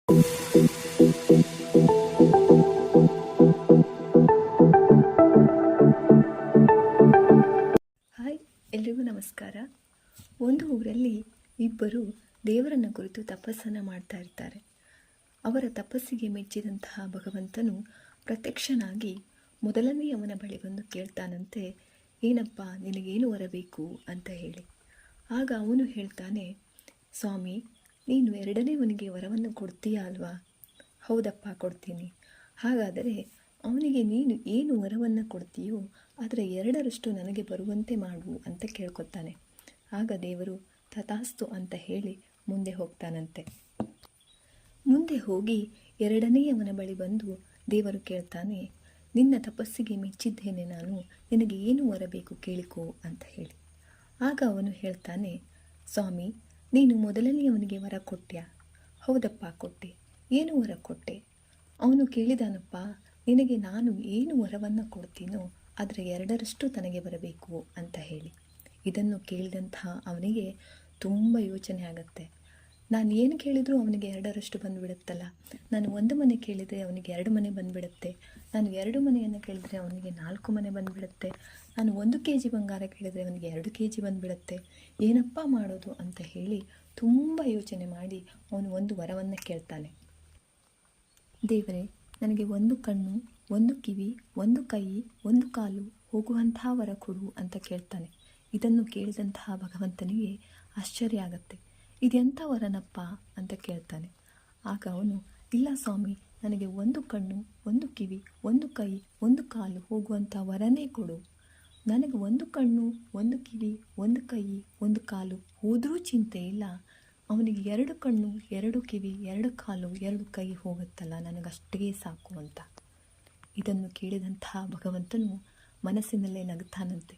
Hi, ಎಲ್ರಿಗೂ ನಮಸ್ಕಾರ. ಒಂದು ಊರಲ್ಲಿ ಇಬ್ಬರು ದೇವರನ್ನು ಕುರಿತು ತಪಸ್ಸನ್ನು ಮಾಡ್ತಾ ಇರ್ತಾರೆ. ಅವರ ತಪಸ್ಸಿಗೆ ಮೆಚ್ಚಿದಂತಹ ಭಗವಂತನು ಪ್ರತ್ಯಕ್ಷನಾಗಿ ಮೊದಲನೆಯವನ ಬಳಿ ಬಂದು ಕೇಳ್ತಾನಂತೆ, ಏನಪ್ಪ ನಿನಗೇನು ಬರಬೇಕು ಅಂತ ಹೇಳಿ. ಆಗ ಅವನು ಹೇಳ್ತಾನೆ, ಸ್ವಾಮಿ, ನೀನು ಎರಡನೇವನಿಗೆ ವರವನ್ನು ಕೊಡ್ತೀಯಾ ಅಲ್ವಾ? ಹೌದಪ್ಪ, ಕೊಡ್ತೀನಿ. ಹಾಗಾದರೆ ಅವನಿಗೆ ನೀನು ಏನು ವರವನ್ನು ಕೊಡ್ತೀಯೋ ಅದರ 2ರಷ್ಟು ನನಗೆ ಬರುವಂತೆ ಮಾಡು ಅಂತ ಕೇಳ್ಕೊತಾನೆ. ಆಗ ದೇವರು ತಥಾಸ್ತು ಅಂತ ಹೇಳಿ ಮುಂದೆ ಹೋಗ್ತಾನಂತೆ. ಮುಂದೆ ಹೋಗಿ 2ನೇಯವನ ಬಳಿ ಬಂದು ದೇವರು ಕೇಳ್ತಾನೆ, ನಿನ್ನ ತಪಸ್ಸಿಗೆ ಮೆಚ್ಚಿದ್ದೇನೆ ನಾನು, ನಿನಗೆ ಏನು ವರಬೇಕು ಕೇಳಿಕೋ ಅಂತ ಹೇಳಿ. ಆಗ ಅವನು ಹೇಳ್ತಾನೆ, ಸ್ವಾಮಿ, ನೀನು ಮೊದಲನೆಯವನಿಗೆ ವರ ಕೊಟ್ಟ್ಯಾ? ಹೌದಪ್ಪ, ಕೊಟ್ಟೆ. ಏನು ವರ ಕೊಟ್ಟೆ? ಅವನು ಕೇಳಿದಾನಪ್ಪ, ನಿನಗೆ ನಾನು ಏನು ವರವನ್ನು ಕೊಡ್ತೀನೋ ಅದರ 2ರಷ್ಟು ತನಗೆ ಬರಬೇಕು ಅಂತ ಹೇಳಿ. ಇದನ್ನು ಕೇಳಿದಂತಹ ಅವನಿಗೆ ತುಂಬ ಯೋಚನೆ ಆಗುತ್ತೆ. ನಾನು ಏನು ಕೇಳಿದರೂ ಅವನಿಗೆ 2ರಷ್ಟು ಬಂದುಬಿಡುತ್ತಲ್ಲ. ನಾನು 1 ಮನೆ ಕೇಳಿದರೆ ಅವನಿಗೆ 2 ಮನೆ ಬಂದುಬಿಡುತ್ತೆ. ನಾನು 2 ಮನೆಯನ್ನು ಕೇಳಿದರೆ ಅವನಿಗೆ 4 ಮನೆ ಬಂದುಬಿಡುತ್ತೆ. ನಾನು 1 kg ಬಂಗಾರ ಕೇಳಿದರೆ ಅವನಿಗೆ 2 kg ಬಂದುಬಿಡುತ್ತೆ. ಏನಪ್ಪ ಮಾಡೋದು ಅಂತ ಹೇಳಿ ತುಂಬ ಯೋಚನೆ ಮಾಡಿ ಅವನು ಒಂದು ವರವನ್ನು ಕೇಳ್ತಾನೆ. ದೇವರೇ, ನನಗೆ 1 ಕಣ್ಣು, 1 ಕಿವಿ, 1 ಕೈ, 1 ಕಾಲು ಹೋಗುವಂತಹ ವರ ಕೊಡು ಅಂತ ಕೇಳ್ತಾನೆ. ಇದನ್ನು ಕೇಳಿದಂತಹ ಭಗವಂತನಿಗೆ ಆಶ್ಚರ್ಯ ಆಗತ್ತೆ. ಇದೆಂಥ ವರನಪ್ಪ ಅಂತ ಕೇಳ್ತಾನೆ. ಆಗ ಅವನು, ಇಲ್ಲ ಸ್ವಾಮಿ, ನನಗೆ 1 ಕಣ್ಣು, 1 ಕಿವಿ, 1 ಕೈ, 1 ಕಾಲು ಹೋಗುವಂಥ ವರನೇ ಕೊಡು. ನನಗೆ 1 ಕಣ್ಣು, 1 ಕಿವಿ, 1 ಕೈ, 1 ಕಾಲು ಹೋದರೂ ಚಿಂತೆ ಇಲ್ಲ. ಅವನಿಗೆ 2 ಕಣ್ಣು, 2 ಕಿವಿ, 2 ಕಾಲು, 2 ಕೈ ಹೋಗುತ್ತಲ್ಲ, ನನಗಷ್ಟೇ ಸಾಕು ಅಂತ. ಇದನ್ನು ಕೇಳಿದಂತಹ ಭಗವಂತನು ಮನಸ್ಸಿನಲ್ಲೇ ನಗುತ್ತಾನಂತೆ.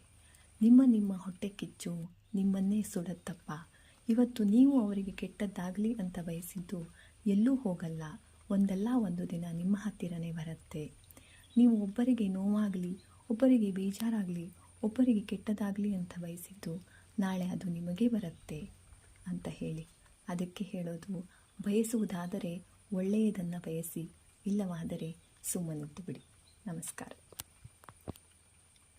ನಿಮ್ಮ ಹೊಟ್ಟೆ ಕಿಚ್ಚು ನಿಮ್ಮನ್ನೇ ಸುಡತ್ತಪ್ಪ. ಇವತ್ತು ನೀವು ಅವರಿಗೆ ಕೆಟ್ಟದ್ದಾಗಲಿ ಅಂತ ಬಯಸಿದ್ದು ಎಲ್ಲೂ ಹೋಗಲ್ಲ. ಒಂದಲ್ಲ ಒಂದು ದಿನ ನಿಮ್ಮ ಹತ್ತಿರನೇ ಬರುತ್ತೆ. ನೀವು ಒಬ್ಬರಿಗೆ ನೋವಾಗಲಿ, ಒಬ್ಬರಿಗೆ ಬೇಜಾರಾಗಲಿ, ಒಬ್ಬರಿಗೆ ಕೆಟ್ಟದಾಗಲಿ ಅಂತ ಬಯಸಿದ್ದು ನಾಳೆ ಅದು ನಿಮಗೇ ಬರುತ್ತೆ ಅಂತ ಹೇಳಿ. ಅದಕ್ಕೆ ಹೇಳೋದು, ಬಯಸುವುದಾದರೆ ಒಳ್ಳೆಯದನ್ನು ಬಯಸಿ, ಇಲ್ಲವಾದರೆ ಸುಮ್ಮನಿದ್ದು ಬಿಡಿ. ನಮಸ್ಕಾರ.